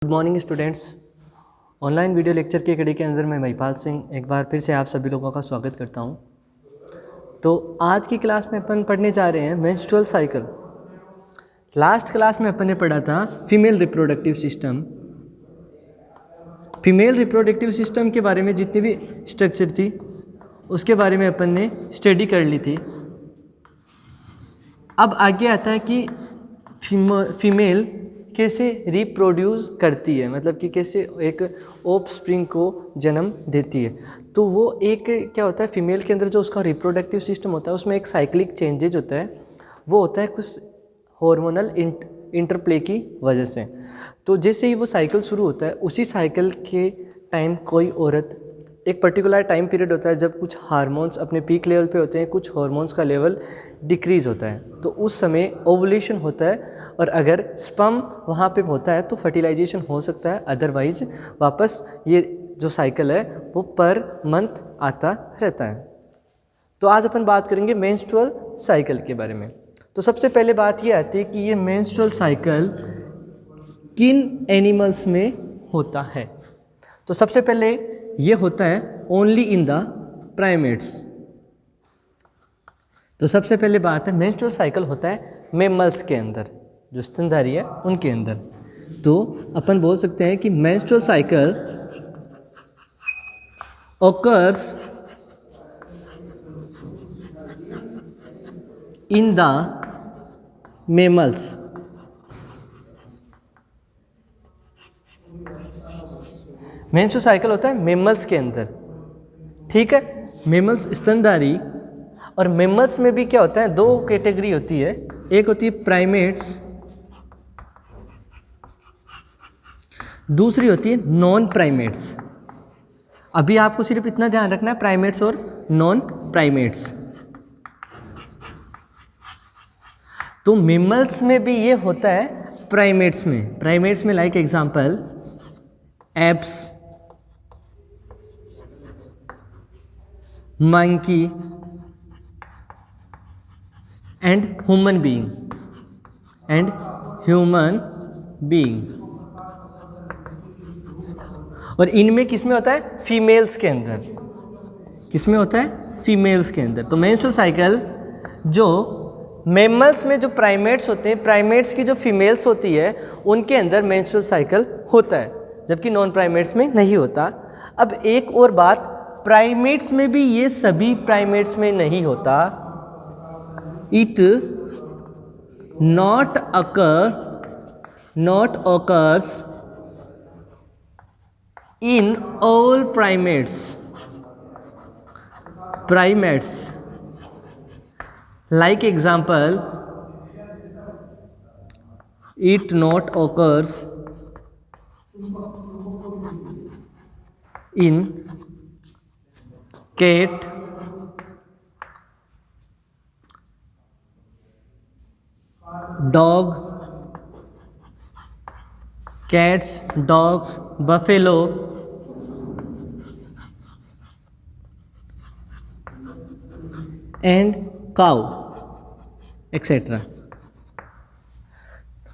Good morning students. Online video lecture के कड़ी के अंदर मैं महिपाल सिंह एक बार फिर से आप सभी लोगों का स्वागत करता हूं। तो आज की क्लास में अपन पढ़ने जा रहे हैं मेंस्ट्रुअल साइकिल। लास्ट क्लास में अपन ने पढ़ा था female reproductive system. Female reproductive system के बारे में जितनी भी स्ट्रक्चर थी उसके बारे में अपन ने स्टडी कर ली थी। अब आगे आता है कि फीमेल कैसे रिप्रोड्यूस करती है, मतलब कि कैसे एक ऑफस्प्रिंग को जन्म देती है। तो वो एक क्या होता है, फीमेल के अंदर जो उसका रिप्रोडक्टिव सिस्टम होता है उसमें एक साइक्लिक चेंजेज होता है। वो होता है कुछ हार्मोनल इंटरप्ले की वजह से। तो जैसे ही वो साइकिल शुरू होता है उसी साइकिल के टाइम कोई औरत, एक पर्टिकुलर टाइम पीरियड होता है जब कुछ हार्मोन्स अपने पीक लेवल पे होते हैं, कुछ हार्मोन्स का लेवल डिक्रीज़ होता है, तो उस समय ओवुलेशन होता है। और अगर स्पर्म वहाँ पे होता है तो फर्टिलाइजेशन हो सकता है, अदरवाइज वापस ये जो साइकिल है वो पर मंथ आता रहता है। तो आज अपन बात करेंगे मेंस्ट्रुअल साइकिल के बारे में। तो सबसे पहले बात ये आती है कि ये मेंस्ट्रुअल साइकिल किन एनिमल्स में होता है। तो सबसे पहले ये होता है ओनली इन द प्राइमेट्स। तो सबसे पहले बात है मेंस्ट्रुअल साइकिल होता है मेमल्स के अंदर, जो स्तनधारी है उनके अंदर। तो अपन बोल सकते हैं कि menstrual cycle occurs in the mammals. Menstrual cycle होता है मेमल्स के अंदर, ठीक है। मेमल्स स्तनधारी, और मेमल्स में भी क्या होता है, दो कैटेगरी होती है। एक होती है प्राइमेट्स, दूसरी होती है नॉन प्राइमेट्स। अभी आपको सिर्फ इतना ध्यान रखना है, प्राइमेट्स और नॉन प्राइमेट्स। तो मेमल्स में भी ये होता है प्राइमेट्स में। प्राइमेट्स में like example apps, monkey and human being. और इनमें किसमें होता है, फीमेल्स के अंदर। किसमें होता है, फीमेल्स के अंदर। तो मेंस्ट्रुअल साइकिल जो मेमल्स में जो प्राइमेट्स होते हैं, प्राइमेट्स की जो फीमेल्स होती है उनके अंदर मेंस्ट्रुअल साइकिल होता है, जबकि नॉन प्राइमेट्स में नहीं होता। अब एक और बात, प्राइमेट्स में भी ये सभी प्राइमेट्स में नहीं होता। It not occurs in all primates like example, it not occurs in cat, dog, cats, dogs, buffalo and cow etcetera.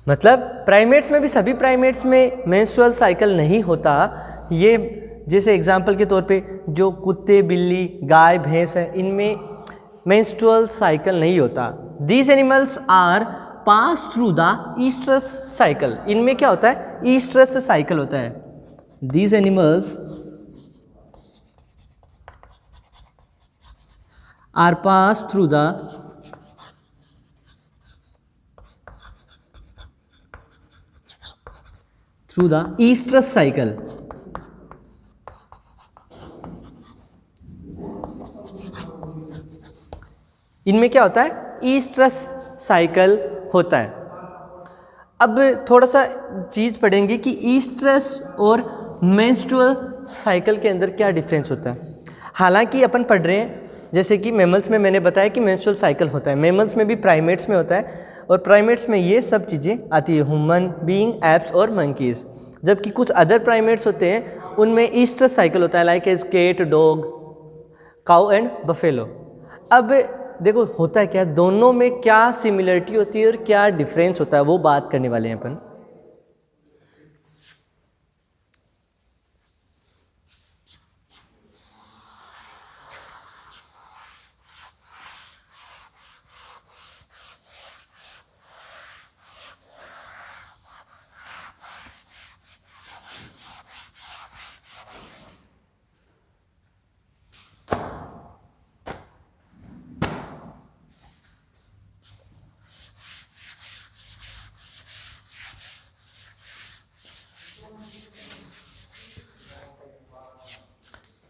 मतलब प्राइमेट्स में भी सभी प्राइमेट्स में मेंस्ट्रुअल साइकिल नहीं होता। ये जैसे एग्जांपल के तौर पे जो कुत्ते, बिल्ली, गाय, भैंस है, इनमें मेंस्ट्रुअल साइकिल नहीं होता। These animals are pass through the oestrus cycle. इनमें क्या होता है, ईस्ट्रस साइकिल होता है। These animals are passed through the estrus cycle। इनमें क्या होता है, ईस्ट्रस साइकिल होता है। अब थोड़ा सा चीज़ पढ़ेंगे कि ईस्ट्रस और मेंस्ट्रुअल साइकिल के अंदर क्या डिफरेंस होता है। हालांकि अपन पढ़ रहे हैं जैसे कि मेमल्स में मैंने बताया कि मेंस्ट्रुअल साइकिल होता है, मेमल्स में भी प्राइमेट्स में होता है, और प्राइमेट्स में ये सब चीज़ें आती है, ह्यूमन बीइंग, एप्स और मंकीज़। जबकि कुछ अदर प्राइमेट्स होते हैं उनमें ईस्ट्रस साइकिल होता है, like as cat, dog, cow and buffalo. अब देखो होता है क्या, दोनों में क्या सिमिलरिटी होती है और क्या डिफरेंस होता है, वो बात करने वाले हैं अपन।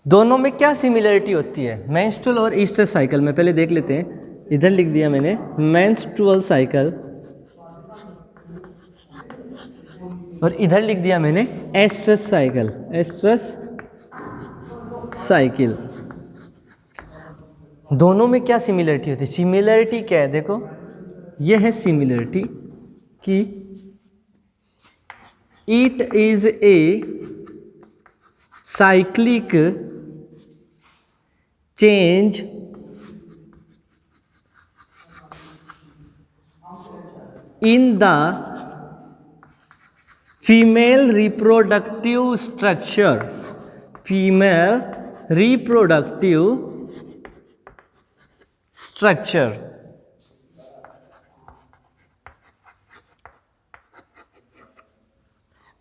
दोनों में क्या सिमिलरिटी होती है मेंस्ट्रुअल और ईस्ट्रस साइकिल में? पहले देख लेते हैं, इधर लिख दिया मैंने मेंस्ट्रुअल साइकिल और इधर लिख दिया मैंने एस्ट्रस साइकिल, एस्ट्रस साइकिल। दोनों में क्या सिमिलरिटी होती है? सिमिलरिटी क्या है? देखो यह है सिमिलरिटी कि it is a cyclic change in the female reproductive structure, female reproductive structure.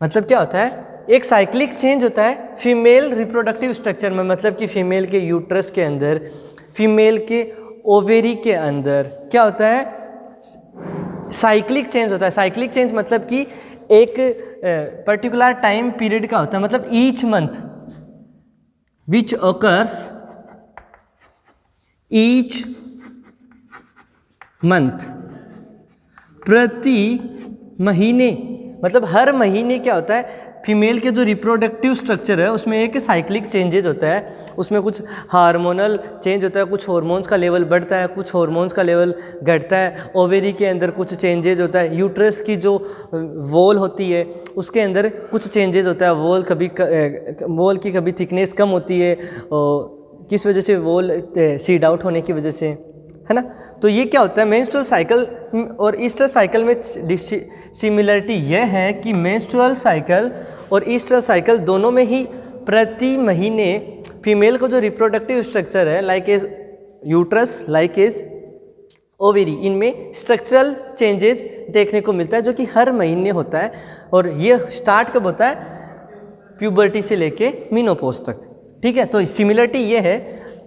मतलब क्या होता है? एक साइक्लिक चेंज होता है फीमेल रिप्रोडक्टिव स्ट्रक्चर में, मतलब कि फीमेल के यूट्रस के अंदर, फीमेल के ओवेरी के अंदर क्या होता है? साइक्लिक चेंज होता है। साइक्लिक चेंज मतलब कि एक पर्टिकुलर टाइम पीरियड का होता है, मतलब each month which occurs, each month, प्रति महीने, मतलब हर महीने क्या होता है? फीमेल के जो रिप्रोडक्टिव स्ट्रक्चर है उसमें एक साइक्लिक चेंजेज होता है, उसमें कुछ हार्मोनल चेंज होता है, कुछ हार्मोन्स का लेवल बढ़ता है, कुछ हार्मोन्स का लेवल घटता है, ओवेरी के अंदर कुछ चेंजेज होता है, यूट्रस की जो वॉल होती है उसके अंदर कुछ चेंजेज होता है, वॉल की कभी थिकनेस कम होती है, और किस वजह से? वॉल सीड आउट होने की वजह से, है ना। तो ये क्या होता है? मेंस्ट्रुअल साइकिल और ईस्ट्रस साइकिल में सिमिलरिटी यह है कि मेंस्ट्रुअल साइकिल और ईस्ट्रस साइकिल दोनों में ही प्रति महीने फीमेल को जो रिप्रोडक्टिव स्ट्रक्चर है, like as uterus, like as ovary, इनमें स्ट्रक्चरल चेंजेस देखने को मिलता है जो कि हर महीने होता है। और ये स्टार्ट कब होता है? प्यूबर्टी से लेके मीनोपॉज तक, ठीक है। तो सिमिलरिटी ये है।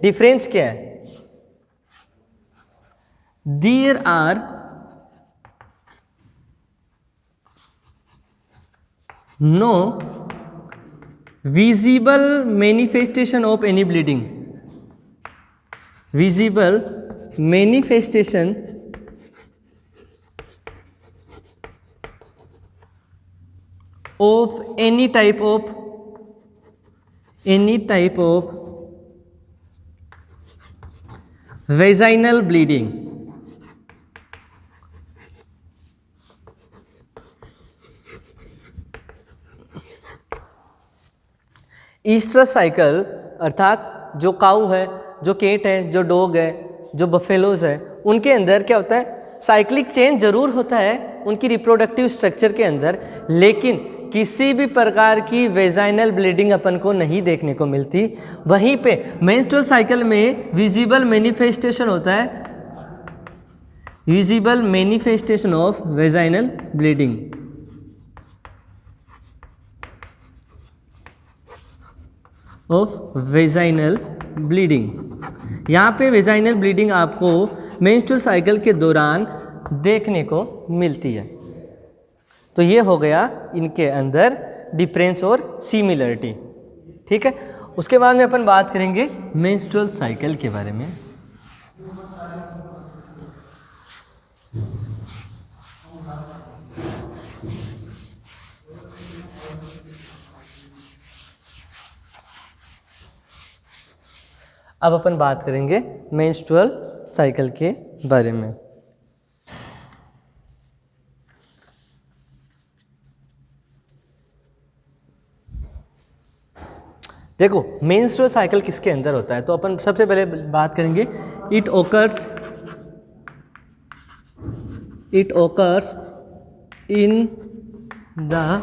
डिफरेंस क्या है? There are no visible manifestation of any bleeding, visible manifestation of any type of vaginal bleeding, oestrus cycle अर्थात जो काऊ है, जो केट है, जो डॉग है, जो बफेलोज है, उनके अंदर क्या होता है? साइक्लिक चेंज जरूर होता है उनकी रिप्रोडक्टिव स्ट्रक्चर के अंदर, लेकिन किसी भी प्रकार की वेजाइनल ब्लीडिंग अपन को नहीं देखने को मिलती। वहीं पे मेंस्ट्रुअल साइकिल में विजिबल मैनिफेस्टेशन होता है, visible manifestation of vaginal bleeding. Of vaginal bleeding. यहाँ पे वेजाइनल ब्लीडिंग आपको मेंस्ट्रुअल साइकिल के दौरान देखने को मिलती है। तो ये हो गया इनके अंदर डिफरेंस और सिमिलरिटी, ठीक है। उसके बाद में अपन बात करेंगे मेंस्ट्रुअल साइकिल के बारे में। अब अपन बात करेंगे मेंस्ट्रुअल साइकिल के बारे में। देखो मेंस्ट्रुअल साइकिल किसके अंदर होता है, तो अपन सबसे पहले बात करेंगे it occurs in the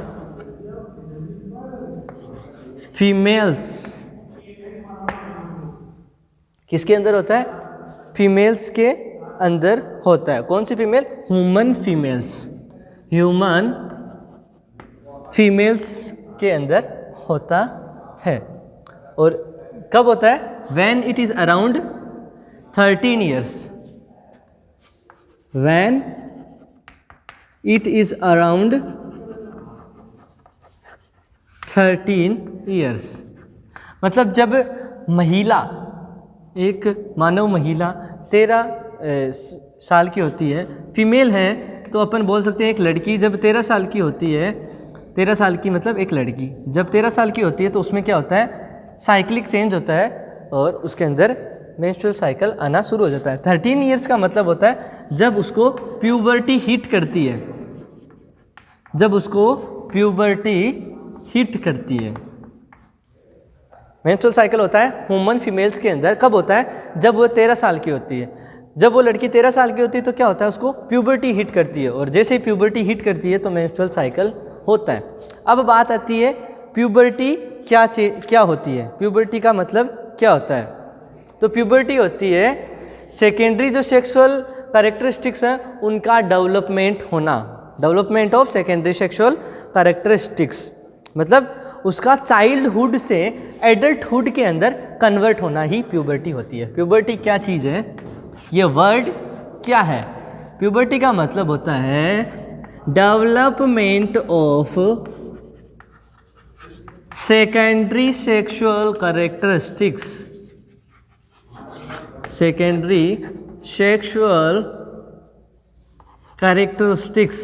females. किसके अंदर होता है? फीमेल्स के अंदर होता है। कौन सी female? Human females, human females के अंदर होता है। और कब होता है? When it is around 13 years, when it is around 13 years, मतलब जब महिला, एक मानव महिला 13 साल की होती है, फीमेल है, तो अपन बोल सकते हैं एक लड़की जब 13 साल की होती है, 13 साल की मतलब एक लड़की जब 13 साल की होती है तो उसमें क्या होता है, साइक्लिक चेंज होता है और उसके अंदर मेंस्ट्रुअल साइकिल आना शुरू हो जाता है। 13 इयर्स का मतलब होता है जब उसको प्यूबर्टी हिट करती है, जब उसको प्यूबर्टी हिट करती है। मेंस्ट्रुअल साइकिल होता है ह्यूमन फीमेल्स के अंदर कब होता है, जब वो 13 साल की होती है। जब वो लड़की 13 साल की होती है तो क्या होता है, उसको प्यूबर्टी हिट करती है, और जैसे ही प्यूबर्टी हिट करती है तो मेंस्ट्रुअल साइकिल होता है। अब बात आती है प्यूबर्टी क्या होती है, प्यूबर्टी का मतलब क्या होता है। तो प्यूबर्टी होती है सेकेंडरी जो सेक्सुअल कैरेक्टरिस्टिक्स हैं उनका डेवलपमेंट होना, development of secondary sexual characteristics, मतलब उसका चाइल्डहुड से एडल्टहुड के अंदर कन्वर्ट होना ही प्यूबर्टी होती है। प्यूबर्टी क्या चीज़ है, ये वर्ड क्या है, प्यूबर्टी का मतलब होता है development of secondary sexual characteristics, secondary sexual characteristics,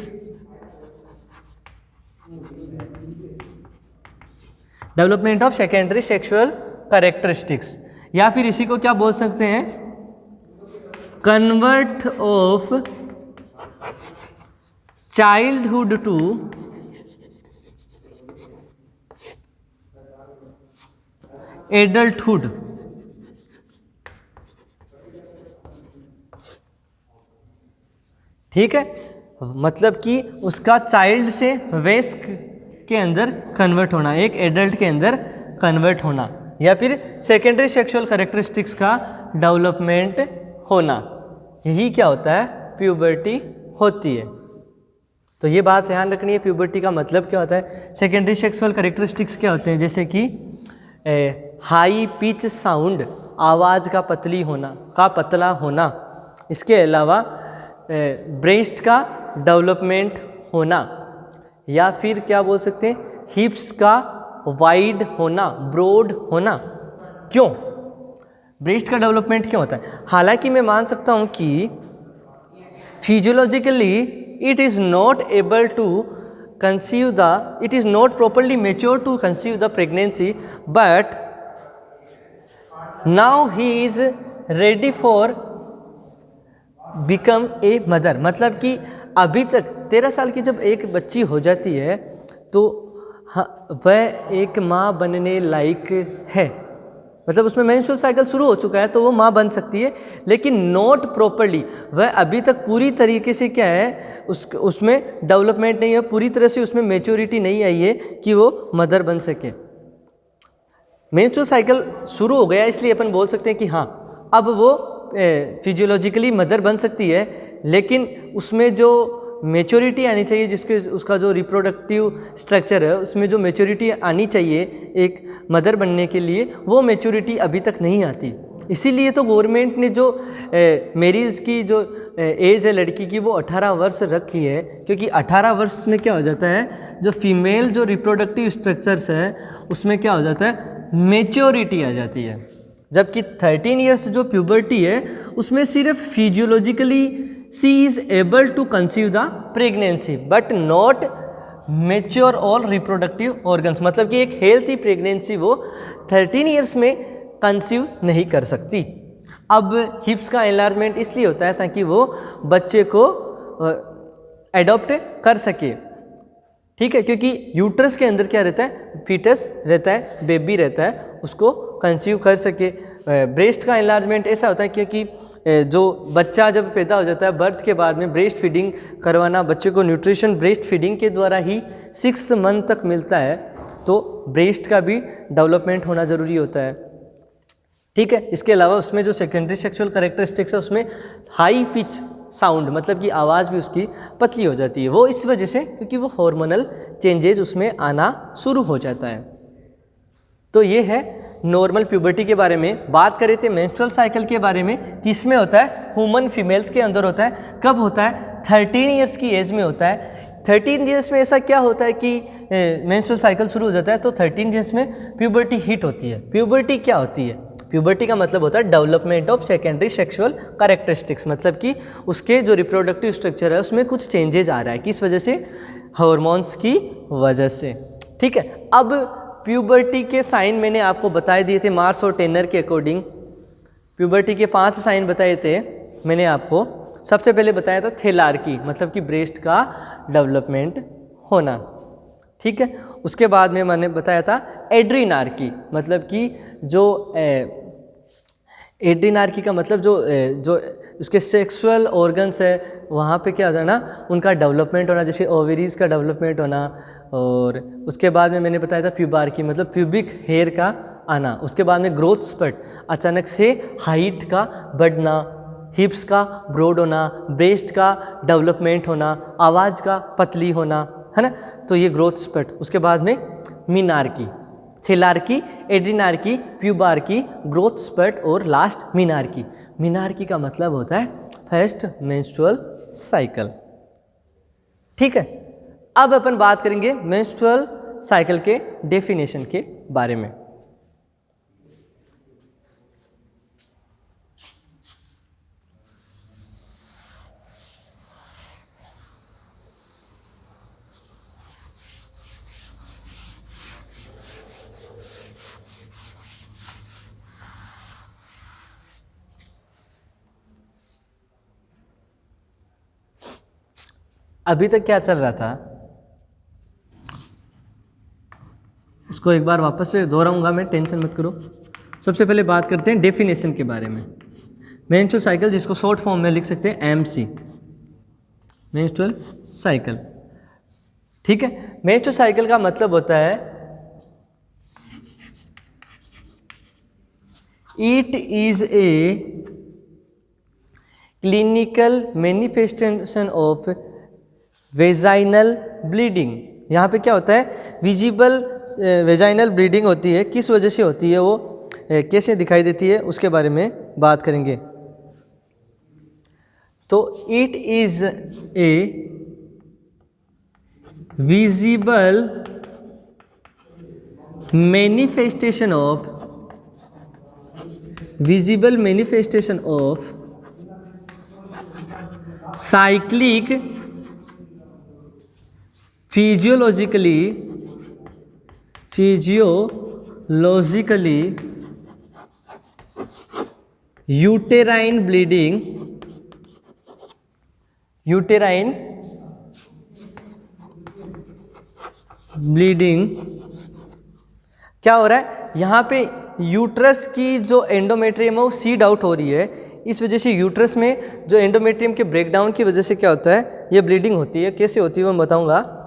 development of secondary sexual characteristics, या फिर इसी को क्या बोल सकते हैं, convert of childhood to adulthood. ठीक है, मतलब कि उसका चाइल्ड से वयस्क के अंदर कन्वर्ट होना, एक एडल्ट के अंदर कन्वर्ट होना, या फिर सेकेंडरी सेक्सुअल कैरेक्टरिस्टिक्स का डेवलपमेंट होना, यही क्या होता है, प्यूबर्टी होती है। तो ये बात ध्यान रखनी है, प्यूबर्टी का मतलब क्या होता है, सेकेंडरी सेक्सुअल कैरेक्टरिस्टिक्स क्या होते हैं, जैसे कि हाई पिच साउंड, आवाज़ का पतला होना, इसके अलावा ब्रेस्ट का डेवलपमेंट होना, या फिर क्या बोल सकते हैं, हिप्स का वाइड होना, ब्रॉड होना। क्यों ब्रेस्ट का डेवलपमेंट क्यों होता है, हालांकि मैं मान सकता हूं कि physiologically it is not able to conceive the, it is not properly mature to conceive the pregnancy, but now he is ready for become a mother, मतलब कि अभी तक 13 साल की जब एक बच्ची हो जाती है तो वह एक माँ बनने लायक है, मतलब उसमें मेंस्ट्रुअल साइकिल शुरू हो चुका है तो वो माँ बन सकती है, लेकिन नॉट प्रॉपरली, वह अभी तक पूरी तरीके से क्या है, उसमें डेवलपमेंट नहीं है, पूरी तरह से उसमें मैच्योरिटी नहीं आई है कि वो मदर बन सके। मेंस्ट्रुअल साइकिल शुरू हो गया इसलिए अपन बोल सकते हैं कि हाँ अब वो फिजियोलॉजिकली मदर बन सकती है, लेकिन उसमें जो मैच्योरिटी आनी चाहिए, जिसके उसका जो रिप्रोडक्टिव स्ट्रक्चर है उसमें जो मैच्योरिटी आनी चाहिए एक मदर बनने के लिए, वो मैच्योरिटी अभी तक नहीं आती। इसीलिए तो गवर्नमेंट ने जो मैरिज की जो एज है लड़की की वो 18 वर्ष रखी है, क्योंकि 18 वर्ष में क्या हो जाता है, जो फीमेल जो रिप्रोडक्टिव स्ट्रक्चर्स है उसमें क्या हो जाता है, मैच्योरिटी आ जाती है। जबकि 13 ईयर्स जो प्यूबर्टी है उसमें सिर्फ physiologically she is able to conceive the pregnancy but not mature all reproductive organs, मतलब कि एक हेल्थी प्रेगनेंसी वो 13 ईयर्स में कंसीव नहीं कर सकती। अब हिप्स का एनलार्जमेंट इसलिए होता है ताकि वो बच्चे को एडॉप्ट कर सके, ठीक है, क्योंकि यूट्रस के अंदर क्या रहता है, फीटस रहता है, बेबी रहता है, उसको कंसीव कर सके। ब्रेस्ट का एनलार्जमेंट ऐसा होता है क्योंकि जो बच्चा जब पैदा हो जाता है बर्थ के बाद में ब्रेस्ट फीडिंग करवाना, बच्चे को न्यूट्रिशन ब्रेस्ट फीडिंग के द्वारा ही 6th मंथ तक मिलता है, तो ब्रेस्ट का भी डेवलपमेंट होना ज़रूरी होता है, ठीक है। इसके अलावा उसमें जो सेकेंडरी सेक्सुअल कैरेक्टरिस्टिक्स है उसमें हाई पिच साउंड, मतलब कि आवाज़ भी उसकी पतली हो जाती है, वो इस वजह से क्योंकि वो हार्मोनल चेंजेस उसमें आना शुरू हो जाता है। तो ये है नॉर्मल प्यूबर्टी के बारे में। बात करें थे मेंस्ट्रुअल साइकिल के बारे में, किसमें होता है, ह्यूमन फीमेल्स के अंदर होता है। कब होता है, 13 ईयर्स की एज में होता है। 13 ईयर्स में ऐसा क्या होता है कि मेंस्ट्रुअल साइकिल शुरू हो जाता है, तो 13 ईयर्स में प्यूबर्टी हिट होती है। प्यूबर्टी क्या होती है, प्यूबर्टी का मतलब होता है development of secondary sexual characteristics, मतलब कि उसके जो रिप्रोडक्टिव स्ट्रक्चर है उसमें कुछ चेंजेज आ रहा है, किस वजह से, हार्मोन्स की वजह से। ठीक है, अब प्यूबर्टी के साइन मैंने आपको बताए दिए थे मार्स और टेनर के अकॉर्डिंग। प्यूबर्टी के 5 साइन बताए थे मैंने आपको। सबसे पहले बताया था थेलार्की, मतलब कि ब्रेस्ट का डेवलपमेंट होना। ठीक है, उसके बाद में मैंने बताया था एड्रीनार्की, मतलब कि जो एड्रीनार्की का मतलब जो उसके सेक्सुअल ऑर्गन्स है वहाँ पे क्या होता है ना, उनका डेवलपमेंट होना, जैसे ओवरीज का डेवलपमेंट होना। और उसके बाद में मैंने बताया था प्यूबार्की, मतलब प्यूबिक हेयर का आना। उसके बाद में ग्रोथ स्पर्ट, अचानक से हाइट का बढ़ना, हिप्स का ब्रॉड होना, ब्रेस्ट का डेवलपमेंट होना, आवाज़ का पतली होना, है ना, तो ये ग्रोथ स्पर्ट। उसके बाद में मीनार्की, थेलार्की, एड्रीनार्की, प्यूबार्की, ग्रोथ स्पर्ट और लास्ट मीनार्की। मीनार्की का मतलब होता है फर्स्ट मेंस्ट्रुअल साइकिल। ठीक है, अब अपन बात करेंगे मेंस्ट्रुअल साइकिल के डेफिनेशन के बारे में। अभी तक क्या चल रहा था उसको एक बार वापस से दोहराऊंगा मैं, टेंशन मत करो। सबसे पहले बात करते हैं डेफिनेशन के बारे में। मेंस्ट्रुअल साइकिल, जिसको शॉर्ट फॉर्म में लिख सकते हैं एमसी, मेंस्ट्रुअल साइकिल। ठीक है, मेंस्ट्रुअल साइकिल का मतलब होता है it is a clinical manifestation of vaginal bleeding. यहाँ पे क्या होता है, विजिबल वेजाइनल ब्लीडिंग होती है, किस वजह से होती है, वो कैसे दिखाई देती है, उसके बारे में बात करेंगे। तो it is a visible manifestation of cyclic physiologically uterine bleeding, क्या हो रहा है यहाँ पे, यूट्रस की जो एंडोमेट्रियम है वो सीड आउट हो रही है। इस वजह से यूट्रस में जो एंडोमेट्रियम के ब्रेकडाउन की वजह से क्या होता है, ये ब्लीडिंग होती है। कैसे होती है वो मैं बताऊंगा।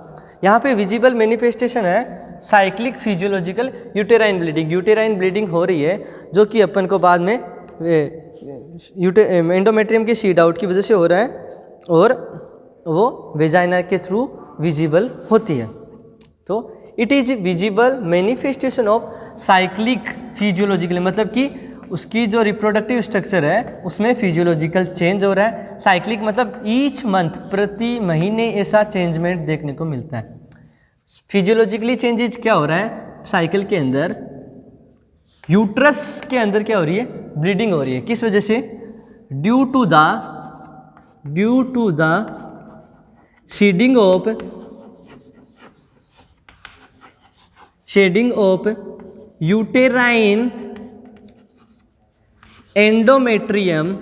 यहाँ पे विजिबल मैनिफेस्टेशन है साइक्लिक फिजियोलॉजिकल यूटेराइन ब्लीडिंग हो रही है, जो कि अपन को बाद में एंडोमेट्रियम के सीड आउट की वजह से हो रहा है, और वो वेजाइना के थ्रू विजिबल होती है। तो it is visible manifestation of cyclic physiological, मतलब कि उसकी जो रिप्रोडक्टिव स्ट्रक्चर है उसमें फिजियोलॉजिकल चेंज हो रहा है। साइक्लिक मतलब ईच मंथ, प्रति महीने ऐसा चेंजमेंट देखने को मिलता है। फिजियोलॉजिकली चेंजेज क्या हो रहा है साइकिल के अंदर, यूट्रस के अंदर क्या हो रही है, ब्लीडिंग हो रही है। किस वजह से, due to the shedding of uterine endometrium,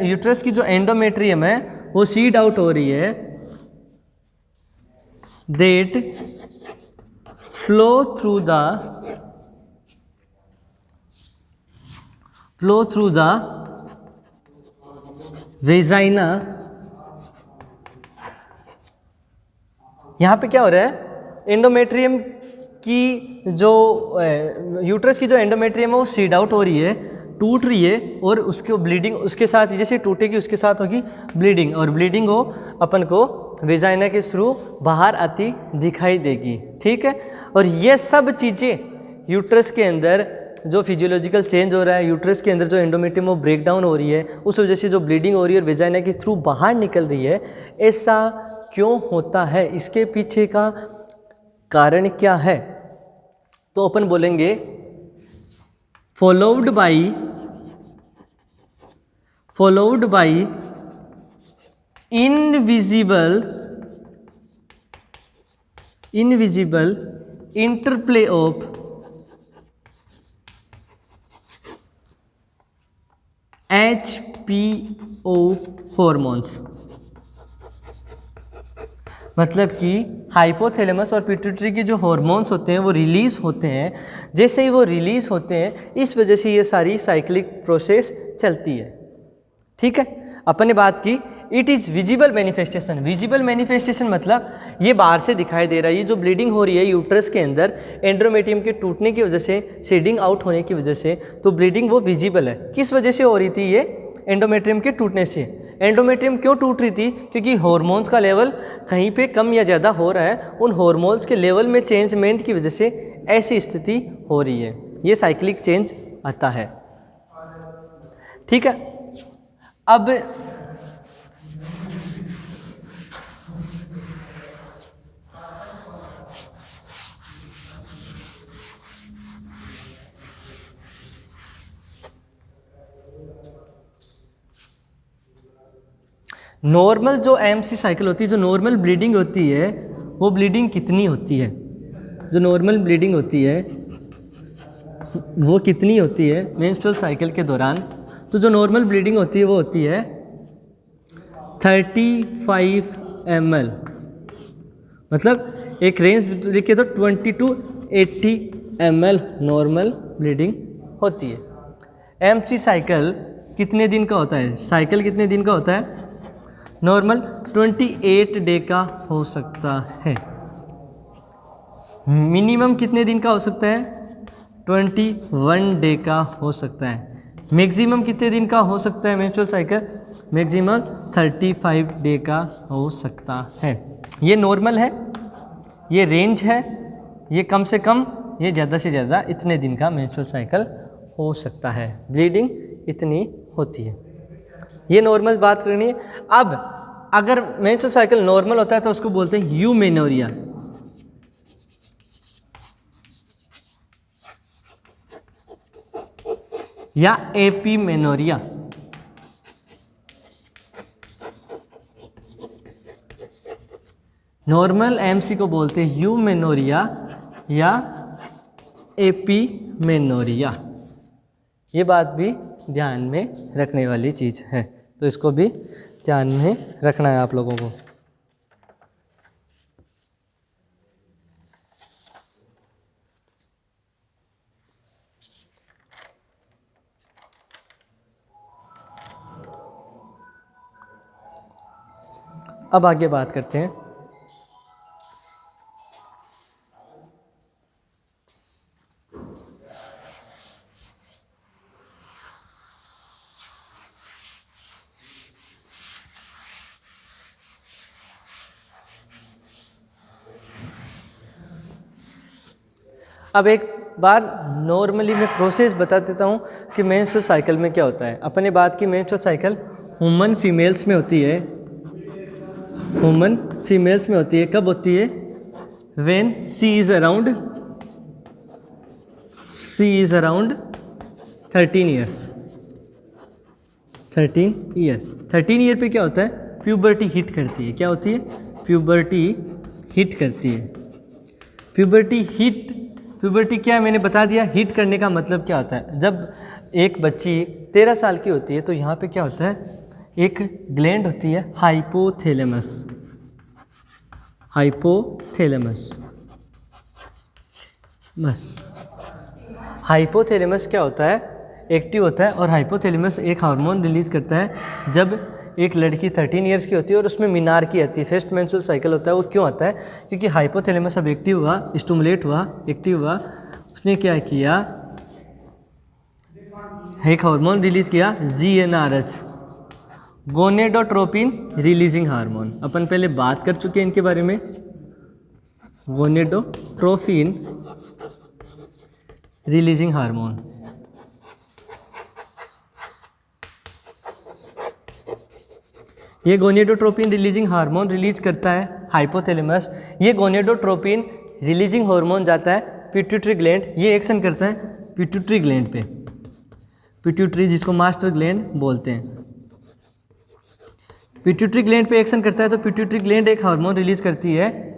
uterus की जो एंडोमेट्रियम है वो सीड आउट हो रही है, that flow through the vagina। यहाँ पे क्या हो रहा है, एंडोमेट्रियम की जो यूट्रस की जो एंडोमेट्रियम है वो सीड आउट हो रही है, टूट रही है, और उसको ब्लीडिंग उसके साथ, जैसे टूटेगी उसके साथ होगी ब्लीडिंग, और ब्लीडिंग हो अपन को वेजाइना के थ्रू बाहर आती दिखाई देगी। ठीक है, और ये सब चीज़ें यूट्रस के अंदर जो फिजियोलॉजिकल चेंज हो रहा है, यूट्रस के अंदर जो एंडोमेट्रियम वो ब्रेक डाउन हो रही है, उस वजह से जो ब्लीडिंग हो रही है और वेजाइना के थ्रू बाहर निकल रही है, ऐसा क्यों होता है, इसके पीछे का कारण क्या है, तो अपन बोलेंगे followed by invisible interplay of HPO hormones. मतलब कि हाइपोथैलेमस और पिट्यूटरी के जो हॉर्मोन्स होते हैं वो रिलीज़ होते हैं। जैसे ही वो रिलीज़ होते हैं, इस वजह से ये सारी साइक्लिक प्रोसेस चलती है। ठीक है, अपन ने बात की it is visible manifestation. Visible manifestation मतलब ये बाहर से दिखाई दे रहा है। ये जो ब्लीडिंग हो रही है यूट्रस के अंदर एंड्रोमेट्रियम के टूटने की वजह से, शेडिंग आउट होने की वजह से, तो ब्लीडिंग वो विजिबल है। किस वजह से हो रही थी? ये एंडोमेट्रियम के टूटने से। एंडोमेट्रियम क्यों टूट रही थी? क्योंकि हार्मोन्स का लेवल कहीं पे कम या ज़्यादा हो रहा है। उन हार्मोन्स के लेवल में चेंजमेंट की वजह से ऐसी स्थिति हो रही है। ये साइक्लिक चेंज आता है। ठीक है, अब नॉर्मल जो एमसी साइकिल होती है, जो नॉर्मल ब्लीडिंग होती है, वो ब्लीडिंग कितनी होती है? जो नॉर्मल ब्लीडिंग होती है वो कितनी होती है मेंस्ट्रुअल साइकिल के दौरान? तो जो नॉर्मल ब्लीडिंग होती है वो होती है 35 ml। मतलब एक रेंज लिखे तो 20 to 80 ml नॉर्मल ब्लीडिंग होती है। एमसी साइकिल कितने दिन का होता है? साइकिल कितने दिन का होता है? नॉर्मल 28 डे का हो सकता है। मिनिमम कितने दिन का हो सकता है? 21 डे का हो सकता है। मैक्सिमम कितने दिन का हो सकता है मेंस्ट्रुअल साइकिल? मैक्सिमम 35 डे का हो सकता है। ये नॉर्मल है, ये रेंज है, ये कम से कम, ये ज़्यादा से ज़्यादा इतने दिन का मेंस्ट्रुअल साइकिल हो सकता है। ब्लीडिंग इतनी होती है, ये नॉर्मल बात करनी है। अब अगर मेंस्ट्रुअल साइकिल नॉर्मल होता है तो उसको बोलते हैं यूमेनोरिया। या एपीमेनोरिया। नॉर्मल एमसी को बोलते हैं यूमेनोरिया या एपीमेनोरिया। ये बात भी ध्यान में रखने वाली चीज़ है, तो इसको भी ध्यान में रखना है आप लोगों को। अब आगे बात करते हैं अब एक बार नॉर्मली मैं प्रोसेस बता देता हूँ कि मेंस्ट्रुअल साइकिल में क्या होता है। अपने बात की मेंस्ट्रुअल साइकिल ह्यूमन फीमेल्स में होती है। ह्यूमन फीमेल्स में होती है। कब होती है? When she is around 13 years. 13 year पे क्या होता है? प्यूबर्टी हिट करती है। क्या होती है? प्यूबर्टी हिट करती है। प्यूबर्टी क्या है मैंने बता दिया। हिट करने का मतलब क्या होता है? जब एक बच्ची 13 साल की होती है तो यहाँ पे क्या होता है? एक ग्लैंड होती है हाइपोथैलेमस। हाइपोथैलेमस क्या होता है? एक्टिव होता है। और हाइपोथैलेमस एक हार्मोन रिलीज करता है जब एक लड़की 13 इयर्स की होती है और उसमें मीनार की आती है, फर्स्ट मेंस्ट्रुअल साइकिल होता है। वो क्यों आता है? क्योंकि हाइपोथैलेमस अब एक्टिव हुआ, स्टिमुलेट हुआ, एक्टिव हुआ। उसने क्या किया? एक हार्मोन रिलीज किया GnRH, गोनेडोट्रोपिन रिलीजिंग हार्मोन। अपन पहले बात कर चुके हैं इनके बारे में। Gonadotropin releasing hormone. ये गोनेडोट्रोपिन रिलीजिंग हार्मोन रिलीज करता है हाइपोथैलेमस। ये गोनेडोट्रोपिन रिलीजिंग हार्मोन जाता है पिट्यूटरी ग्लैंड, ये एक्शन करता है पिट्यूटरी ग्लैंड पे, पिट्यूटरी जिसको मास्टर ग्लैंड बोलते हैं, पिट्यूटरी ग्लैंड पे एक्शन करता है। तो पिट्यूटरी ग्लैंड एक हार्मोन रिलीज करती है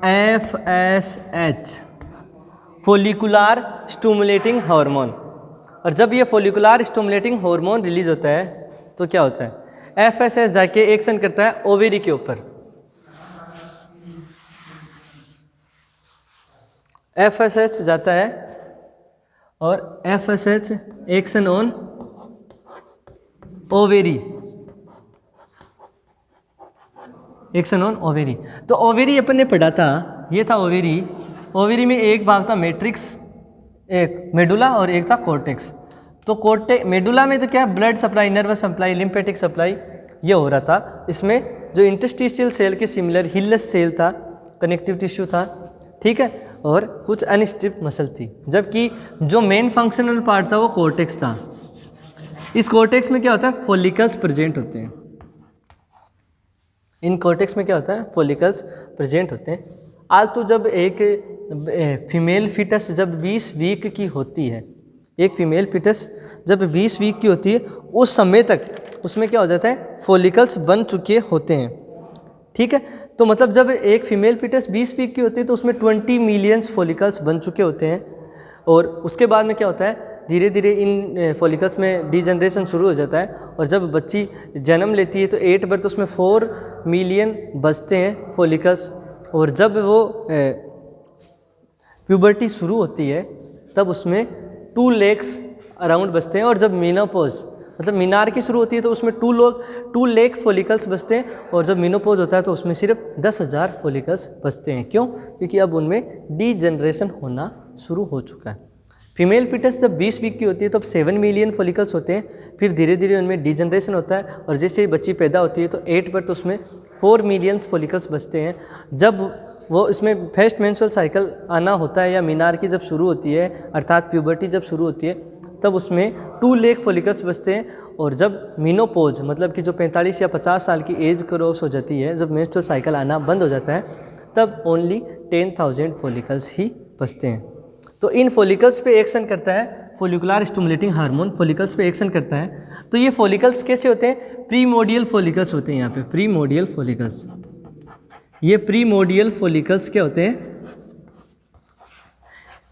FSH, फोलिकुलर स्टिमुलेटिंग हार्मोन। और जब ये फोलिकुलर स्टिमुलेटिंग हार्मोन रिलीज होता है तो क्या होता है, FSH जाके एक्शन करता है ओवेरी के ऊपर, FSH जाता है और FSH action on ovary, action on ovary. तो ओवेरी अपन ने पढ़ा था, ये था ओवेरी, ओवेरी में एक भाग था मैट्रिक्स, एक मेडुला और एक था कॉर्टेक्स। तो मेडुला में तो क्या blood supply, nervous supply, lymphatic supply ये हो रहा था। इसमें जो इंटरस्टिशियल सेल के सिमिलर हिलस सेल था, कनेक्टिव टिश्यू था, ठीक है, और कुछ अनस्ट्रिप मसल थी। जबकि जो मेन फंक्शनल पार्ट था वो कॉर्टेक्स था। इस कॉर्टेक्स में क्या होता है, फॉलिकल्स प्रेजेंट होते हैं। इन कॉर्टेक्स में क्या होता है, फॉलिकल्स प्रेजेंट होते हैं। आज तो जब एक फीमेल फिटस जब 20 वीक की होती है, एक फीमेल फिटस जब 20 वीक की होती है, उस समय तक उसमें क्या हो जाता है, फॉलिकल्स बन चुके होते हैं, ठीक है। तो मतलब जब एक फीमेल फिटस 20 वीक की होती है तो उसमें 20 मिलियंस फॉलिकल्स बन चुके होते हैं। और उसके बाद में क्या होता है, धीरे धीरे इन फॉलिकल्स में डिजनरेशन शुरू हो जाता है। और जब बच्ची जन्म लेती है तो 8 बर्थ उसमें 4 मिलियन बचते हैं फॉलिकल्स। और जब वो प्यूबर्टी शुरू होती है तब उसमें 2 लेक्स अराउंड बचते हैं। और जब मीनोपॉज मतलब मीनार्की शुरू होती है तो उसमें 2 लेख फॉलिकल्स बचते हैं। और जब मीनोपॉज होता है तो उसमें सिर्फ 10,000 फॉलिकल्स बचते हैं। क्यों? क्योंकि अब उनमें डीजनरेशन होना शुरू हो चुका है। फीमेल फिटस जब 20 वीक की होती है तो अब 7 मिलियन फॉलिकल्स होते हैं। फिर धीरे धीरे उनमें डीजनरेशन होता है और जैसे ही बच्ची पैदा होती है तो 8 पर तो उसमें 4 मिलियन फॉलिकल्स बचते हैं। जब वो इसमें फर्स्ट मेंस्ट्रुअल साइकिल आना होता है या मीनार्की जब शुरू होती है अर्थात प्यूबर्टी जब शुरू होती है तब उसमें 2 लाख फॉलिकल्स बचते हैं। और जब मीनोपॉज मतलब कि जो 45 या 50 साल की एज क्रॉस हो जाती है, जब मेंस्ट्रुअल साइकिल आना बंद हो जाता है, तब ओनली 10,000 फॉलिकल्स ही बचते हैं। तो इन फॉलिकल्स पे एक्शन करता है फॉलिकुलर स्टिमुलेटिंग हार्मोन, फॉलिकल्स पे एक्शन करता है। तो ये फॉलिकल्स कैसे होते हैं, प्रीमोडियल फॉलिकल्स होते हैं। यहाँ पे प्रीमोडियल फॉलिकल्स, ये प्रीमोडियल फॉलिकल्स क्या होते हैं,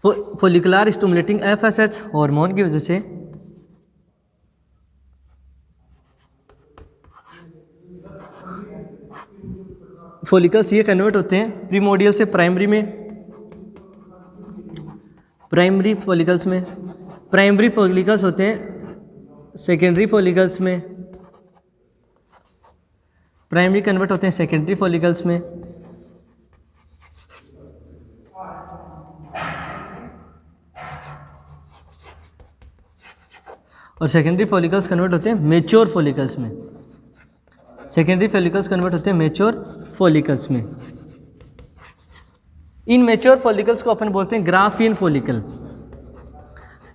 फॉलिकुलर स्टिमुलेटिंग FSH हार्मोन की वजह से फॉलिकल्स ये कन्वर्ट होते हैं प्रीमोडियल से प्राइमरी में, प्राइमरी फॉलिकल्स में, प्राइमरी फॉलिकल्स होते हैं सेकेंडरी फॉलिकल्स में, प्राइमरी कन्वर्ट होते हैं सेकेंडरी फॉलिकल्स में, और सेकेंडरी फॉलिकल्स कन्वर्ट होते हैं मैच्योर फॉलिकल्स में। सेकेंडरी फॉलिकल्स कन्वर्ट होते हैं मैच्योर फॉलिकल्स में। इन मैच्योर फॉलिकल्स को अपन बोलते हैं Graafian follicle,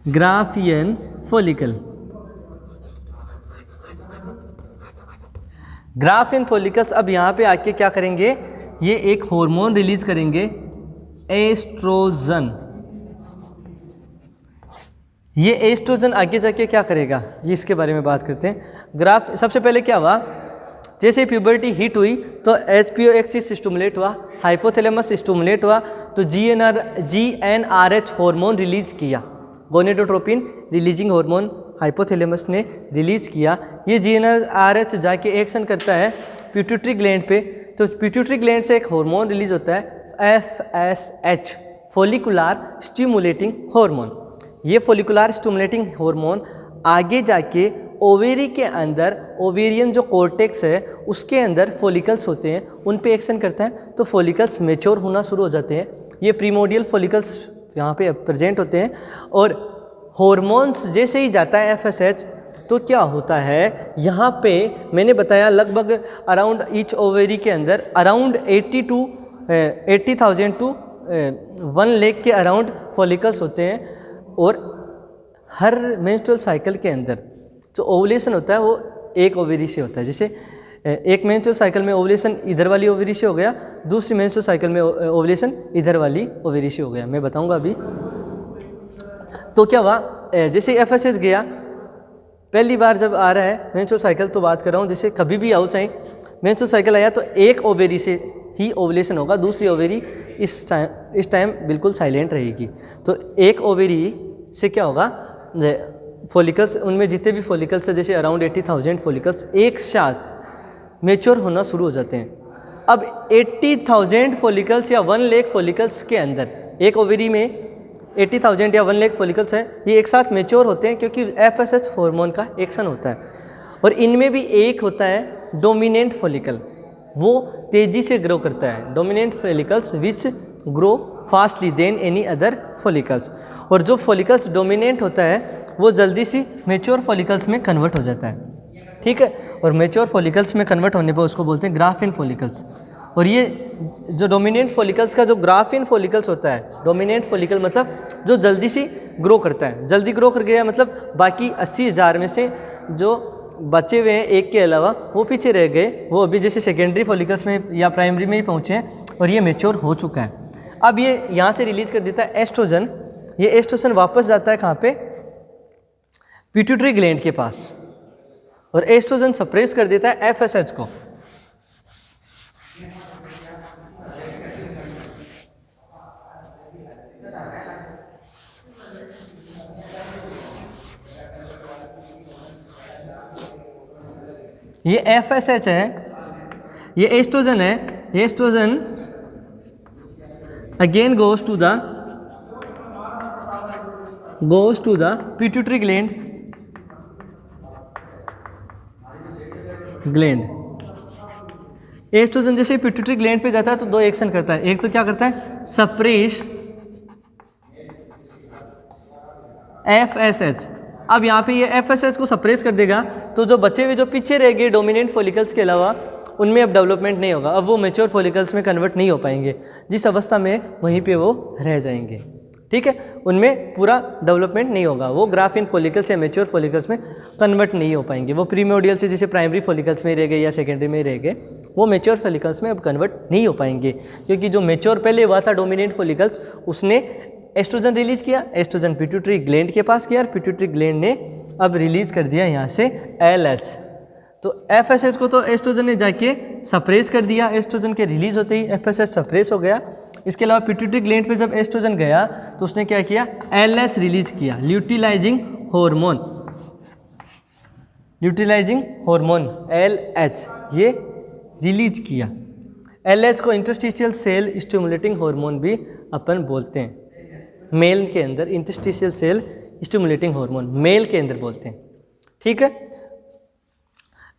Graafian follicle. Graafian follicles अब यहाँ पे आके क्या करेंगे, ये एक हार्मोन रिलीज करेंगे एस्ट्रोजन। ये एस्ट्रोजन आगे जाके क्या करेगा, ये इसके बारे में बात करते हैं। सबसे पहले क्या हुआ, जैसे प्यूबर्टी हिट हुई तो HPO एक्सिस स्टिमुलेट हुआ, हाइपोथैलेमस स्टिमुलेट हुआ, तो GnRH हार्मोन रिलीज किया, गोनेडोट्रोपिन रिलीजिंग हार्मोन हाइपोथैलेमस ने रिलीज किया। ये GnRH जाके एक्शन करता है पिट्यूटरी ग्लैंड पे, तो पिट्यूटरी ग्लैंड से एक हार्मोन रिलीज होता है FSH, फॉलिकुलर स्टिमुलेटिंग हार्मोन। ये फॉलिकुलर स्टिमुलेटिंग हार्मोन आगे जाके ओवेरी के अंदर, ओवेरियन जो कॉर्टेक्स है उसके अंदर फॉलिकल्स होते हैं, उन पे एक्शन करता है, तो फॉलिकल्स मैच्योर होना शुरू हो जाते हैं। ये प्रीमोडियल फॉलिकल्स यहाँ पे प्रेजेंट होते हैं। और हार्मोन्स जैसे ही जाता है FSH तो क्या होता है, यहाँ पे मैंने बताया लगभग अराउंड ईच ओवेरी के अंदर अराउंड 80,000 टू 1 लाख के अराउंड फॉलिकल्स होते हैं। और हर मेंस्ट्रुअल साइकिल के अंदर जो ओवुलेशन होता है वो एक ओवेरी से होता है। जैसे एक मेंस्ट्रुअल साइकिल में ओवुलेशन इधर वाली ओवरी से हो गया, दूसरी मेंस्ट्रुअल साइकिल में ओवुलेशन इधर वाली ओवरी से हो गया। मैं बताऊंगा अभी। तो क्या हुआ, जैसे FSH गया, पहली बार जब आ रहा है मेंस्ट्रुअल साइकिल, तो बात कर रहा हूँ जैसे कभी भी आओ चाहे मेंस्ट्रुअल साइकिल आया तो एक ओवेरी से ही ओवुलेशन होगा, दूसरी ओवेरी इस टाइम बिल्कुल साइलेंट रहेगी। तो एक ओवेरी से क्या होगा, फॉलिकल्स, उनमें जितने भी फॉलिकल्स है जैसे अराउंड 80,000 फॉलिकल्स एक साथ मेच्योर होना शुरू हो जाते हैं। अब 80,000 फॉलिकल्स या 1 लाख फॉलिकल्स के अंदर, एक ओवेरी में 80,000 या 1 लाख फॉलिकल्स हैं, ये एक साथ मेच्योर होते हैं क्योंकि FSH हार्मोन का एक्शन होता है। और इनमें भी एक होता है डोमिनेंट फॉलिकल, वो तेज़ी से ग्रो करता है। Dominant follicles which grow fastly than any other follicles. और जो फॉलिकल्स डोमिनेंट होता है वो जल्दी सी मेच्योर फॉलिकल्स में कन्वर्ट हो जाता है, ठीक है। और मेच्योर फॉलिकल्स में कन्वर्ट होने पर उसको बोलते हैं ग्राफिन फॉलिकल्स। और ये जो डोमिनेंट फॉलिकल्स का जो ग्राफिन फॉलिकल्स होता है, डोमिनेंट फॉलिकल मतलब जो जल्दी सी ग्रो करता है, जल्दी ग्रो कर गया मतलब बाकी 80,000 में से जो बचे हुए हैं एक के अलावा वो पीछे रह गए, वो अभी जैसे सेकेंडरी फॉलिकल्स में या प्राइमरी में ही पहुँचे हैं और ये मेच्योर हो चुका है। अब ये यहाँ से रिलीज कर देता है एस्ट्रोजन। ये एस्ट्रोजन वापस जाता है कहाँ पे, पिट्यूटरी ग्लैंड के पास, और एस्ट्रोजन सप्रेस कर देता है FSH को। ये FSH है, ये एस्ट्रोजन है, ये estrogen again goes to the pituitary gland. Estrogen जैसे पिट्यूटरी ग्लैंड पे जाता है तो दो एक्शन करता है। एक तो क्या करता है, सप्रेस FSH। अब यहाँ पे ये FSH को सप्रेस कर देगा तो जो बचे हुए जो पीछे रह गए डोमिनेंट फॉलिकल्स के अलावा, उनमें अब डेवलपमेंट नहीं होगा, अब वो मेच्योर फॉलिकल्स में कन्वर्ट नहीं हो पाएंगे। जिस अवस्था में वहीं पे वो रह जाएंगे, ठीक है। उनमें पूरा डेवलपमेंट नहीं होगा, वो ग्राफिन फॉलिकल्स या मेच्योर फॉलिकल्स में कन्वर्ट नहीं हो पाएंगे। वो प्रीमोडियल से जैसे प्राइमरी फॉलिकल्स में रह गए या सेकेंडरी में रह गए, वो मेच्योर फॉलिकल्स में अब कन्वर्ट नहीं हो पाएंगे, क्योंकि जो मेच्योर पहले हुआ था डोमिनेंट फॉलिकल्स, उसने एस्ट्रोजन रिलीज किया, एस्ट्रोजन पिट्यूटरी ग्लैंड के पास किया और पिट्यूटरी ग्लैंड ने अब रिलीज कर दिया यहाँ से LH। तो FSH को तो एस्ट्रोजन ने जाके सप्रेस कर दिया, एस्ट्रोजन के रिलीज होते ही FSH सप्रेस हो गया। इसके अलावा पिट्यूटरी ग्लैंड पे जब एस्ट्रोजन गया तो उसने क्या किया, LH रिलीज किया, luteinizing hormone, luteinizing hormone LH ये रिलीज किया। LH को इंटरस्टिशियल सेल स्टिमुलेटिंग हार्मोन भी अपन बोलते हैं। मेल के अंदर interstitial cell stimulating hormone male के अंदर बोलते हैं, ठीक है।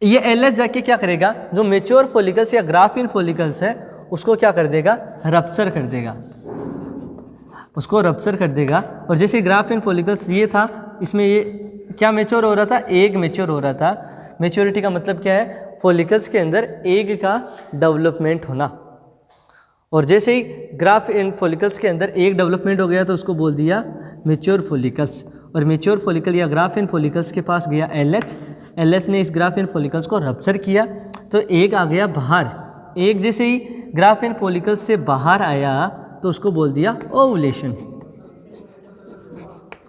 ये LH जाके क्या करेगा, जो मेच्योर फॉलिकल्स या ग्राफिन फॉलिकल्स है उसको क्या कर देगा, रप्चर कर देगा, उसको रप्चर कर देगा। और जैसे ग्राफिन फॉलिकल्स ये था, इसमें ये क्या मेच्योर हो रहा था, एग मेच्योर हो रहा था। मेच्योरिटी का मतलब क्या है, फॉलिकल्स के अंदर एग का डेवलपमेंट होना। और जैसे ही ग्राफिन फॉलिकल्स के अंदर एग डेवलपमेंट हो गया तो उसको बोल दिया मेच्योर फॉलिकल्स। और मेच्योर फॉलिकल या ग्राफिन फॉलिकल्स के पास गया LH ने इस ग्राफिन फॉलिकल्स को रप्चर किया तो एग आ गया बाहर। एग जैसे ही ग्राफिन फॉलिकल्स से बाहर आया तो उसको बोल दिया ओवुलेशन,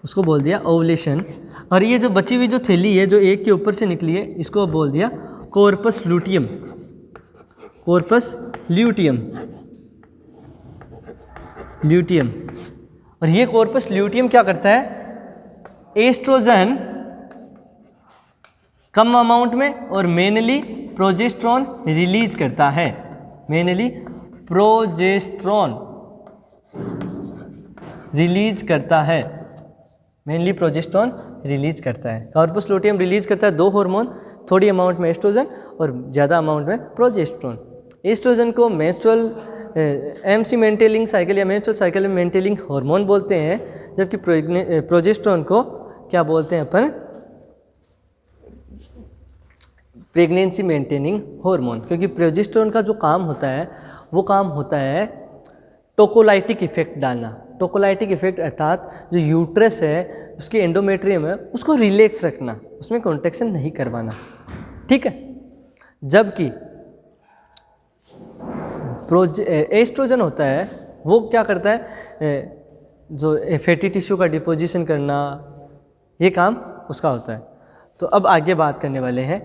उसको बोल दिया ओवुलेशन। और ये जो बची हुई जो थैली है जो एग के ऊपर से निकली है, इसको बोल दिया corpus luteum, corpus luteum, luteum. और ये कॉर्पस ल्यूटियम क्या करता है, एस्ट्रोजन कम अमाउंट में और मेनली प्रोजेस्टेरोन रिलीज करता है, मेनली प्रोजेस्टेरोन रिलीज करता है, मेनली प्रोजेस्टेरोन रिलीज करता है। कॉर्पस ल्यूटियम रिलीज करता है दो हार्मोन, थोड़ी अमाउंट में एस्ट्रोजन और ज़्यादा अमाउंट में प्रोजेस्टेरोन। एस्ट्रोजन को मेंस्ट्रुअल MC मेंटेलिंग साइकिल या मेंस्ट्रुअल साइकिल में मेंटेलिंग हार्मोन बोलते हैं, जबकि प्रोजेस्टेरोन को क्या बोलते हैं अपन, प्रेगनेंसी मेंटेनिंग हार्मोन। क्योंकि प्रोजेस्टेरोन का जो काम होता है वो काम होता है टोकोलाइटिक इफेक्ट डालना। टोकोलाइटिक इफेक्ट अर्थात जो यूट्रस है उसके एंडोमेट्रियम है उसको रिलैक्स रखना, उसमें कॉन्ट्रैक्शन नहीं करवाना, ठीक है। जबकि एस्ट्रोजन होता है वो क्या करता है, जो फैटी टिश्यू का डिपोजिशन करना, ये काम उसका होता है। तो अब आगे बात करने वाले हैं,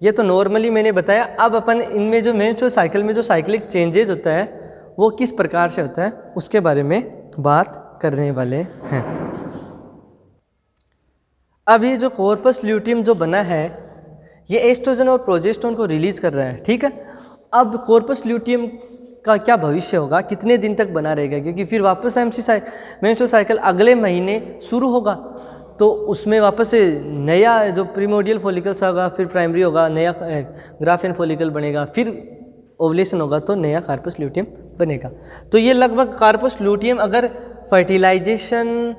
ये तो नॉर्मली मैंने बताया। अब अपन इनमें जो मेंस्ट्रुअल साइकिल में जो साइक्लिक चेंजेज होता है वो किस प्रकार से होता है उसके बारे में बात करने वाले हैं। अब ये जो कॉर्पस ल्यूटियम जो बना है ये एस्ट्रोजन और प्रोजेस्टेरोन को रिलीज कर रहा है, ठीक है। अब कॉर्पस ल्यूटियम का क्या भविष्य होगा, कितने दिन तक बना रहेगा, क्योंकि फिर वापस मेंस्ट्रुअल साइकिल अगले महीने शुरू होगा, तो उसमें वापस से नया जो प्रीमोडियल फॉलिकल्स होगा, फिर प्राइमरी होगा, नया ग्राफियन फॉलिकल बनेगा, फिर ओवुलेशन होगा तो नया कार्पस ल्यूटियम बनेगा। तो ये लगभग कार्पस ल्यूटियम अगर फर्टिलाइजेशन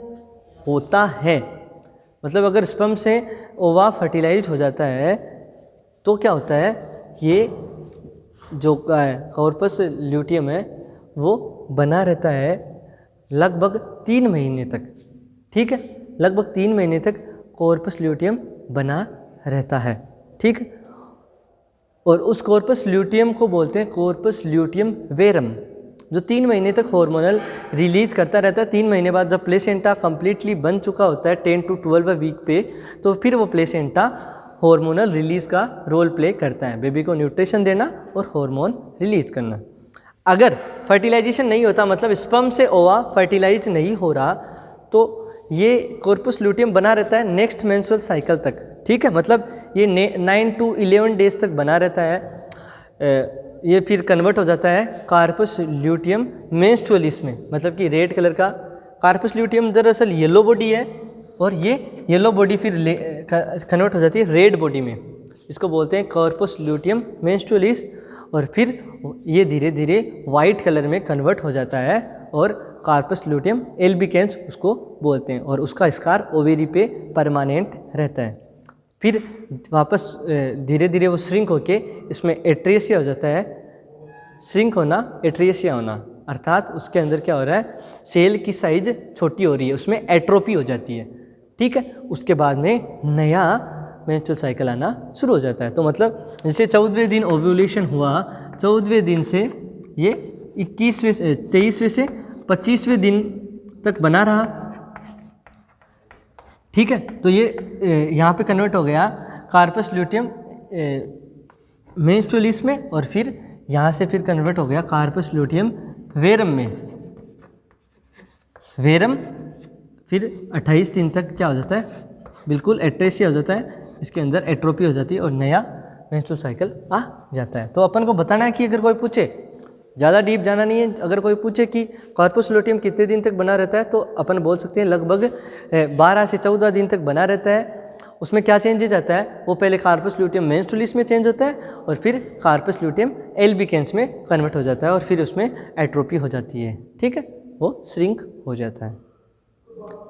होता है, मतलब अगर स्पर्म से ओवा फर्टिलाइज हो जाता है तो क्या होता है, ये जो कॉर्पस ल्यूटियम है वो बना रहता है लगभग 3 महीने तक, ठीक है। लगभग 3 महीने तक कॉर्पस ल्यूटियम बना रहता है, ठीक है। और उस कॉर्पस ल्यूटियम को बोलते हैं कॉर्पस ल्यूटियम वेरम, जो 3 महीने तक हार्मोनल रिलीज करता रहता है। 3 महीने बाद जब प्लेसेंटा कम्प्लीटली बन चुका होता है 10 to 12 वीक पे, तो फिर वो प्लेसेंटा हार्मोनल रिलीज का रोल प्ले करता है, बेबी को न्यूट्रिशन देना और हार्मोन रिलीज करना। अगर फर्टिलाइजेशन नहीं होता, मतलब स्पर्म से ओवा फर्टिलाइज नहीं हो रहा, तो ये कॉर्पस ल्यूटियम बना रहता है नेक्स्ट मेंस्ट्रुअल साइकिल तक, ठीक है। मतलब ये 9 to 11 डेज तक बना रहता है। ये फिर कन्वर्ट हो जाता है कार्पस ल्यूटियम मेंस्ट्रुअलिस में, मतलब कि रेड कलर का कार्पस ल्यूटियम दरअसल येलो बॉडी है, और ये येलो बॉडी फिर कन्वर्ट हो जाती है रेड बॉडी में, इसको बोलते हैं कार्पस ल्यूटियम मेंस्ट्रुअलिस। और फिर ये धीरे धीरे वाइट कलर में कन्वर्ट हो जाता है और कार्पस ल्यूटियम एल्बिकेंस उसको बोलते हैं, और उसका स्कार ओवेरी पे परमानेंट रहता है। फिर वापस धीरे धीरे वो श्रिंक होके इसमें एट्रेसिया हो जाता है। श्रिंक होना, एट्रेसिया होना, अर्थात उसके अंदर क्या हो रहा है, सेल की साइज छोटी हो रही है, उसमें एट्रोपी हो जाती है, ठीक है। उसके बाद में नया मेंस्ट्रुअल साइकिल आना शुरू हो जाता है। तो मतलब जैसे 14वें दिन ओव्यूलेशन हुआ, 14वें दिन से ये 23वें से 25वें दिन तक बना रहा, ठीक है। तो ये यहाँ पे कन्वर्ट हो गया कार्पस ल्यूटियम मेंस्ट्रुअलिस में, और फिर यहाँ से फिर कन्वर्ट हो गया कार्पस ल्यूटियम वेरम में। वेरम फिर 28 दिन तक क्या हो जाता है, बिल्कुल एट्रेसिया हो जाता है, इसके अंदर एट्रोपी हो जाती है और नया मेंस्ट्रुअल साइकिल आ जाता है। तो अपन को बताना है कि अगर कोई पूछे, ज़्यादा डीप जाना नहीं है, अगर कोई पूछे कि कार्पस ल्यूटियम कितने दिन तक बना रहता है, तो अपन बोल सकते हैं लगभग 12 से 14 दिन तक बना रहता है। उसमें क्या चेंजेज आता है, वो पहले कार्पस ल्यूटियम मेंस्ट्रुअलिस में चेंज होता है, और फिर कार्पस ल्यूटियम एल्बिकेंस में कन्वर्ट हो जाता है, और फिर उसमें एट्रोपी हो जाती है, ठीक है, वो श्रिंक हो जाता है।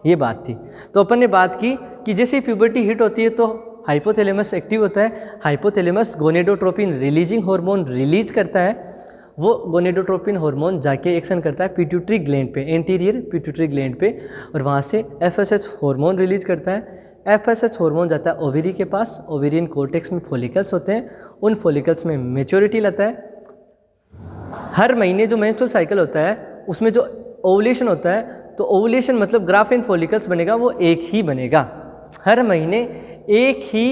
ये बात थी। तो अपन ने बात की कि जैसे प्यूबर्टी हिट होती है तो हाइपोथैलेमस एक्टिव होता है। Hypothalamus gonadotropin releasing hormone release करता है। वो गोनेडोट्रोपिन हार्मोन जाके एक्शन करता है पिट्यूटरी ग्लैंड पे, एंटीरियर पिट्यूटरी ग्लैंड पे, और वहाँ से एफएसएच हार्मोन रिलीज करता है। एफएसएच हार्मोन जाता है ओवेरी के पास, ओवेरियन कोर्टेक्स में फॉलिकल्स होते हैं, उन फॉलिकल्स में मैच्योरिटी लाता है। हर महीने जो मेंस्ट्रुअल साइकिल होता है उसमें जो ओवुलेशन होता है, तो ओवुलेशन मतलब ग्राफियन फॉलिकल्स बनेगा, वो एक ही बनेगा। हर महीने एक ही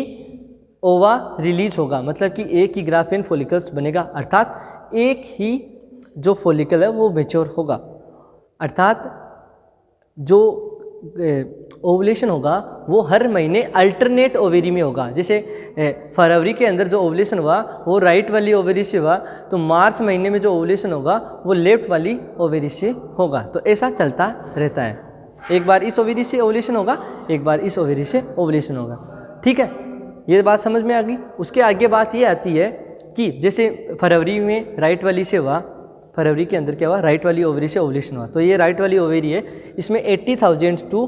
ओवा रिलीज होगा, मतलब कि एक ही ग्राफियन फॉलिकल्स बनेगा, अर्थात एक ही जो फॉलिकल है वो मैच्योर होगा। अर्थात जो ओवुलेशन होगा वो हर महीने अल्टरनेट ओवेरी में होगा। जैसे फरवरी के अंदर जो ओवुलेशन हुआ वो राइट वाली ओवेरी से हुआ, तो मार्च महीने में जो ओवुलेशन होगा वो लेफ्ट वाली ओवेरी से होगा। तो ऐसा चलता रहता है, एक बार इस ओवेरी से ओवुलेशन होगा, एक बार इस ओवेरी से ओवुलेशन होगा, ठीक है। ये बात समझ में आ गई। उसके आगे बात ये आती है कि जैसे फरवरी में राइट वाली से हुआ, फरवरी के अंदर क्या हुआ, राइट वाली ओवरी से ओवुलेशन हुआ, तो ये राइट वाली ओवरी है, इसमें 80,000 to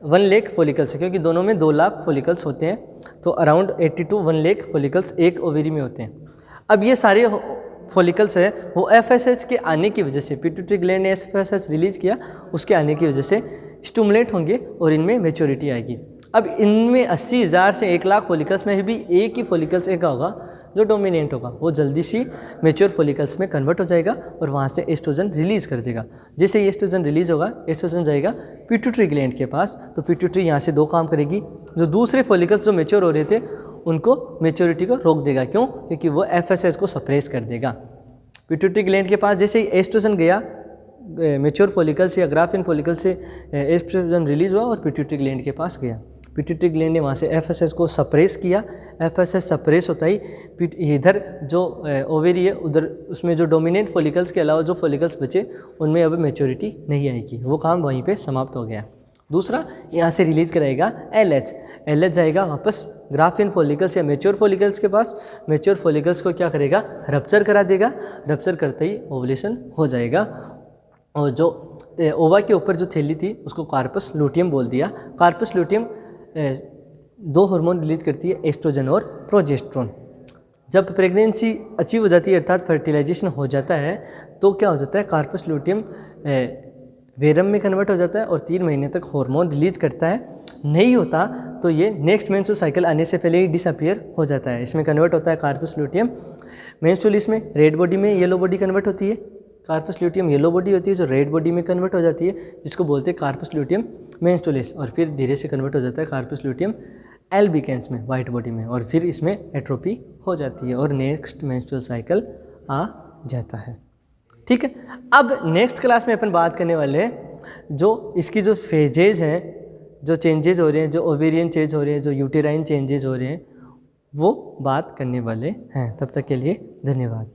1 लाख फॉलिकल्स है, क्योंकि दोनों में 2 लाख फॉलिकल्स होते हैं, तो अराउंड 80 to 1 लाख फॉलिकल्स एक ओवरी में होते हैं। अब ये सारे फॉलिकल्स है वो एफएसएच के आने की वजह से, पिट्यूटरी ग्लैंड ने एफएसएच रिलीज किया, उसके आने की वजह से स्टिमुलेट होंगे और इनमें मैच्योरिटी आएगी। अब इनमें 80,000 से 1 लाख फॉलिकल्स में भी एक ही फॉलिकल्स एक होगा, जो डोमिनेंट होगा वो जल्दी सी मेच्योर फॉलिकल्स में कन्वर्ट हो जाएगा और वहाँ से एस्ट्रोजन रिलीज़ कर देगा। जैसे ही एस्ट्रोजन रिलीज़ होगा, एस्ट्रोजन जाएगा पिट्यूटरी ग्लैंड के पास, तो पिट्यूटरी यहाँ से 2 काम करेगी। जो दूसरे फॉलिकल्स जो मेच्योर हो रहे थे उनको मेच्योरिटी को रोक देगा। क्यों? क्योंकि वो एफएसएच को सप्रेस कर देगा। पिट्यूटरी ग्लैंड के पास जैसे ही एस्ट्रोजन गया, मेच्योर फॉलिकल से या ग्राफिन फॉलिकल से एस्ट्रोजन रिलीज़ हुआ और पिट्यूटरी ग्लैंड के पास गया। पिट्यूटरी ग्लैंड ने वहाँ से एफएसएच को सप्रेस किया। एफएसएच सप्रेस होता ही इधर जो ओवेरी है उधर उसमें जो डोमिनेंट फॉलिकल्स के अलावा जो फॉलिकल्स बचे उनमें अब मेच्योरिटी नहीं आएगी, वो काम वहीं पे समाप्त हो गया। दूसरा, यहाँ से रिलीज़ कराएगा एलएच। एलएच जाएगा वापस ग्राफिन फॉलिकल्स या मेच्योर फॉलिकल्स के पास। मेच्योर फॉलिकल्स को क्या करेगा? रप्चर करा देगा। रप्चर करते ही ओवुलेशन हो जाएगा। और जो ओवा के ऊपर जो थैली थी उसको कार्पस लूटियम बोल दिया। कार्पस लूटियम 2 हार्मोन रिलीज करती है, एस्ट्रोजन और प्रोजेस्टेरोन। जब प्रेगनेंसी अचीव हो जाती है अर्थात फर्टिलाइजेशन हो जाता है तो क्या हो जाता है? कार्पस लूटियम वेरम में कन्वर्ट हो जाता है और 3 महीने तक हार्मोन रिलीज करता है। नहीं होता तो ये नेक्स्ट मेंस्ट्रुअल साइकिल आने से पहले ही डिसअपीयर हो जाता है। इसमें कन्वर्ट होता है कार्पस लूटियम। मेंस्ट्रुअल में रेड बॉडी में येलो बॉडी कन्वर्ट होती है। कार्पस ल्यूटियम येलो बॉडी होती है जो रेड बॉडी में कन्वर्ट हो जाती है, जिसको बोलते हैं कार्पस ल्यूटियम मेंस्ट्रुअलिस। और फिर धीरे से कन्वर्ट हो जाता है कार्पस ल्यूटियम एल्बिकेंस में, वाइट बॉडी में, और फिर इसमें एट्रोपी हो जाती है और नेक्स्ट मेंस्ट्रुअल साइकिल आ जाता है। ठीक है, अब नेक्स्ट क्लास में अपन बात करने वाले हैं जो इसकी जो फेजेज हैं, जो चेंजेज हो रहे हैं, जो ओवेरियन चेंज हो रहे हैं, जो यूटेराइन चेंजेज हो रहे हैं, वो बात करने वाले हैं। तब तक के लिए धन्यवाद।